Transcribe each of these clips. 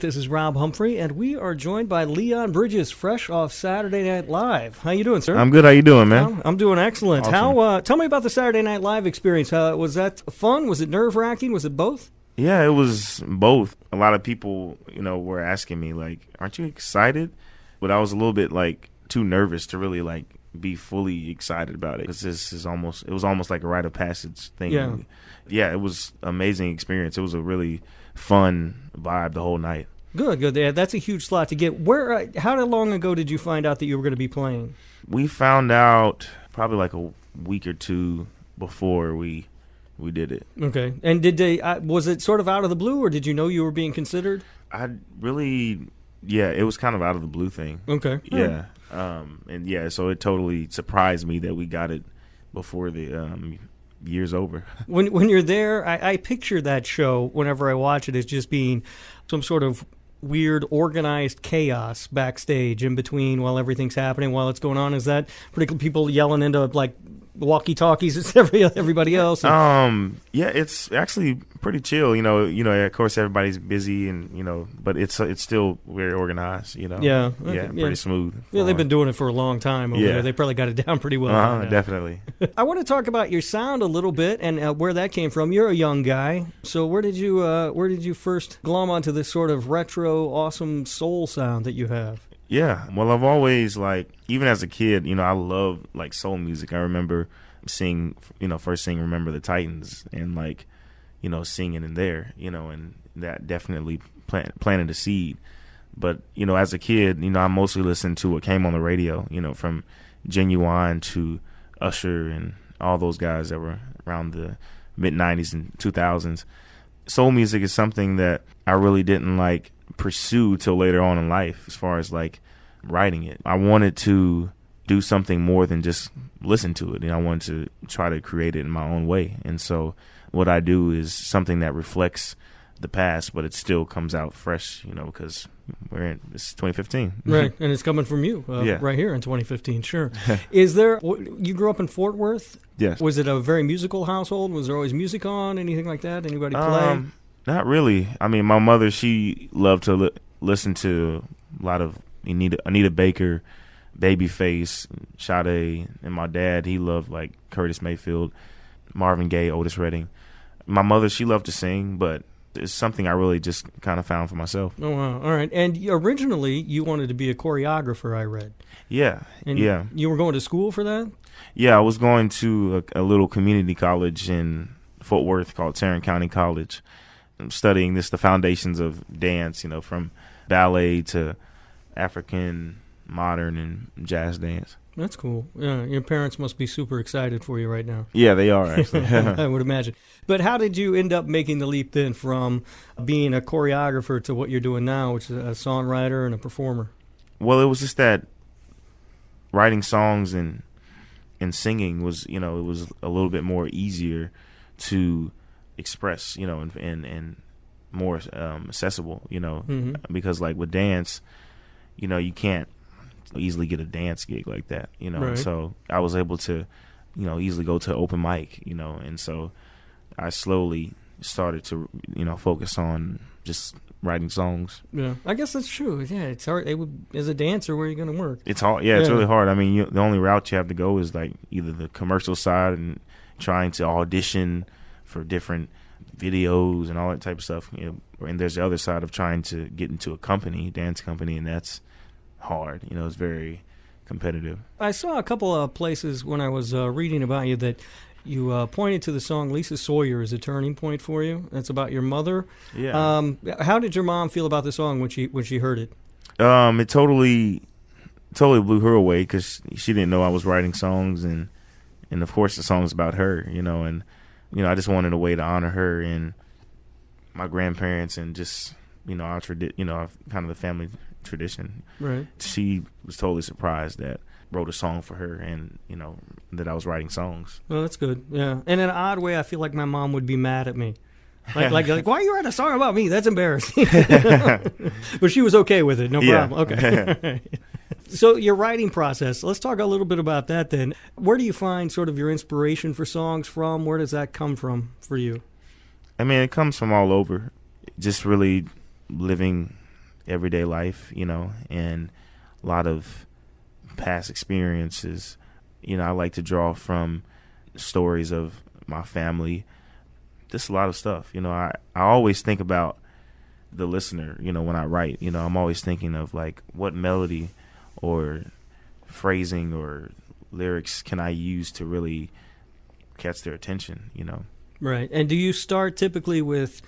This is Rob Humphrey, and we are joined by Leon Bridges, fresh off Saturday Night Live. How you doing, sir? I'm good. How you doing, man? I'm doing excellent. Awesome. Tell me about the Saturday Night Live experience. Was that fun? Was it nerve-wracking? Was it both? Yeah, it was both. A lot of people, were asking me, like, aren't you excited? But I was a little bit, too nervous to really, be fully excited about it. Because it was almost like a rite of passage thing. Yeah, it was an amazing experience. It was a really fun vibe the whole night. Good. Yeah, that's a huge slot to get. How long ago did you find out that you were going to be playing? We found out probably like a week or two before we did it. Okay. And was it sort of out of the blue, or did you know you were being considered? It was kind of out of the blue thing. Okay. Yeah. So it totally surprised me that we got it before the year's over. When you're there, I picture that show whenever I watch it as just being some sort of weird organized chaos backstage in between while everything's happening, while it's going on. Is that particularly people yelling into walkie-talkies as everybody else? It's actually pretty chill. Of course everybody's busy but it's still very organized. Yeah. Pretty smooth. Yeah, they've been doing it for a long time over there. They probably got it down pretty well. Definitely. I want to talk about your sound a little bit and where that came from. You're a young guy, so where did you first glom onto this sort of retro, awesome soul sound that you have? Yeah, well, I've always, even as a kid, I love, soul music. I remember first seeing Remember the Titans and, singing in there, and that definitely planted a seed. But, as a kid, I mostly listened to what came on the radio, from Genuine to Usher and all those guys that were around the mid-'90s and 2000s. Soul music is something that I really didn't, pursue till later on in life as far as writing it. I wanted to do something more than just listen to it, and I wanted to try to create it in my own way. And so what I do is something that reflects the past, but it still comes out fresh, because it's 2015. Right, and it's coming from you right here in 2015, sure. You grew up in Fort Worth? Yes. Was it a very musical household? Was there always music on, anything like that? Anybody play? Not really. I mean, my mother, she loved to listen to a lot of Anita Baker, Babyface, Sade, and my dad, he loved Curtis Mayfield, Marvin Gaye, Otis Redding. My mother, she loved to sing, but it's something I really just kind of found for myself. Oh, wow. All right. And originally, you wanted to be a choreographer, I read. Yeah. And you were going to school for that? Yeah, I was going to a little community college in Fort Worth called Tarrant County College. I'm studying the foundations of dance, from ballet to African, modern, and jazz dance. That's cool. Yeah, your parents must be super excited for you right now. Yeah, they are, actually. I would imagine. But how did you end up making the leap then from being a choreographer to what you're doing now, which is a songwriter and a performer? Well, it was just that writing songs and singing was, it was a little bit more easier to express, and more accessible, because with dance, you can't easily get a dance gig like that, Right. So I was able to, easily go to open mic, and so I slowly started to, focus on just writing songs. Yeah, I guess that's true. Yeah, it's hard. As a dancer, where are you going to work? It's hard. Yeah, it's really hard. I mean, the only route you have to go is either the commercial side and trying to audition for different videos and all that type of stuff. And there's the other side of trying to get into a dance company, and that's hard. It's very competitive. I saw a couple of places when I was reading about you that you pointed to the song Lisa Sawyer as a turning point for you. That's about your mother. Yeah. How did your mom feel about the song when she heard it? It totally blew her away because she didn't know I was writing songs, and of course the song's about her, and I just wanted a way to honor her and my grandparents and just our kind of the family tradition. Right. She was totally surprised that I wrote a song for her and that I was writing songs. Well, that's good. Yeah. In an odd way, I feel like my mom would be mad at me. Like, why you write a song about me? That's embarrassing. But she was okay with it. No problem. Okay. So your writing process, let's talk a little bit about that then. Where do you find sort of your inspiration for songs from? Where does that come from for you? I mean, it comes from all over. Just really living everyday life, and a lot of past experiences. I like to draw from stories of my family, just a lot of stuff. I always think about the listener, when I write. I'm always thinking of like what melody or phrasing or lyrics can I use to really catch their attention, Right. And do you start typically with,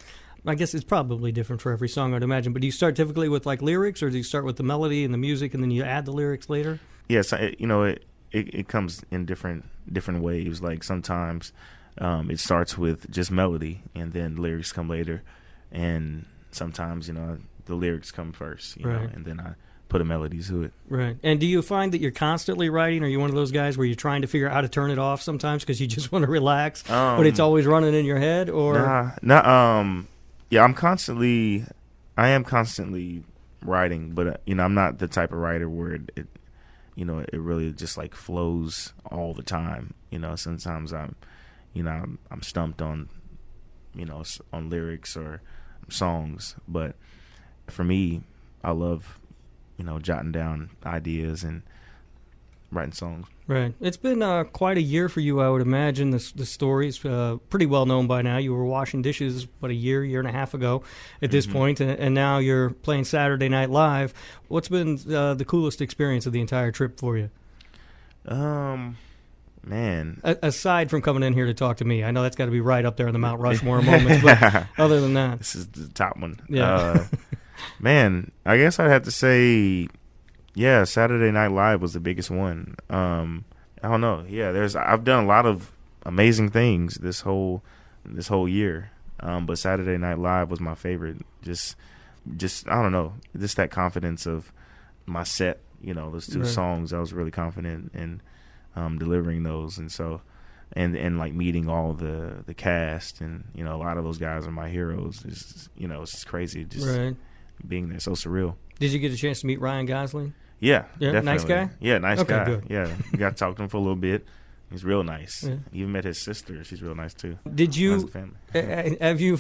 I guess it's probably different for every song, I'd imagine, but do you start typically with like lyrics, or do you start with the melody and the music and then you add the lyrics later? Yes, it comes in different waves. Like sometimes it starts with just melody and then lyrics come later, and sometimes the lyrics come first, right. And then I put a melody to it. Right. And do you find that you're constantly writing? Are you one of those guys where you're trying to figure out how to turn it off sometimes because you just want to relax, but it's always running in your head? Or yeah, I am constantly writing, but I'm not the type of writer where it really just like flows all the time. Sometimes I'm stumped on on lyrics or songs, but for me, I love jotting down ideas and writing songs. Right. It's been quite a year for you, I would imagine. The story is pretty well known by now. You were washing dishes, a year and a half ago at this point, and now you're playing Saturday Night Live. What's been the coolest experience of the entire trip for you? Man. Aside from coming in here to talk to me, I know that's got to be right up there in the Mount Rushmore moments, but other than that. This is the top one. Yeah. Man, I guess I'd have to say, yeah, Saturday Night Live was the biggest one. I don't know. Yeah, I've done a lot of amazing things this whole year, but Saturday Night Live was my favorite. Just I don't know, just that confidence of my set. Those two songs, I was really confident in delivering those, and so and like meeting all the cast, and a lot of those guys are my heroes. It's just crazy. Just right. Being there, so surreal. Did you get a chance to meet Ryan Gosling? Yeah, definitely. Nice guy? Yeah, nice guy. Good. Yeah, we got to talk to him for a little bit. He's real nice. Yeah. Even met his sister. She's real nice too. Did you, have you,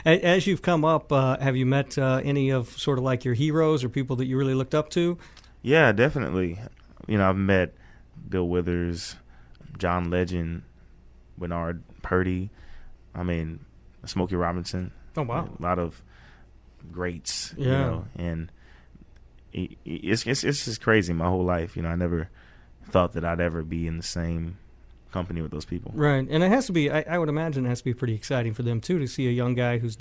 as you've come up, have you met any of sort of like your heroes or people that you really looked up to? Yeah, definitely. I've met Bill Withers, John Legend, Bernard Purdy. Smokey Robinson. Oh wow! A lot of greats. Yeah. And it's just crazy. My whole life, I never thought that I'd ever be in the same company with those people. Right, and it has to be. I would imagine it has to be pretty exciting for them too to see a young guy who's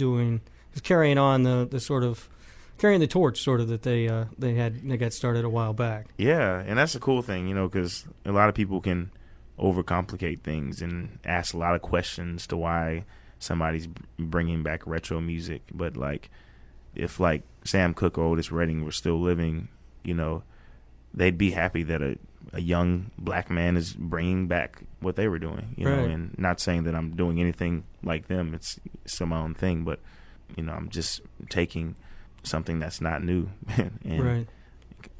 carrying on the sort of carrying the torch, sort of that they got started a while back. Yeah, and that's a cool thing, because a lot of people can overcomplicate things and ask a lot of questions to why somebody's bringing back retro music. But like, if like Sam Cooke or Otis Redding were still living, they'd be happy that a young black man is bringing back what they were doing, right. And not saying that I'm doing anything like them. It's still my own thing, but I'm just taking something that's not new and right.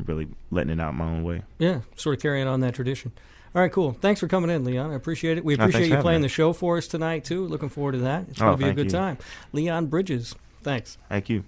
really letting it out my own way. Yeah, sort of carrying on that tradition. All right, cool. Thanks for coming in, Leon. I appreciate it. We appreciate you playing the show for us tonight, too. Looking forward to that. It's going to be a good time. Leon Bridges, thanks. Thank you.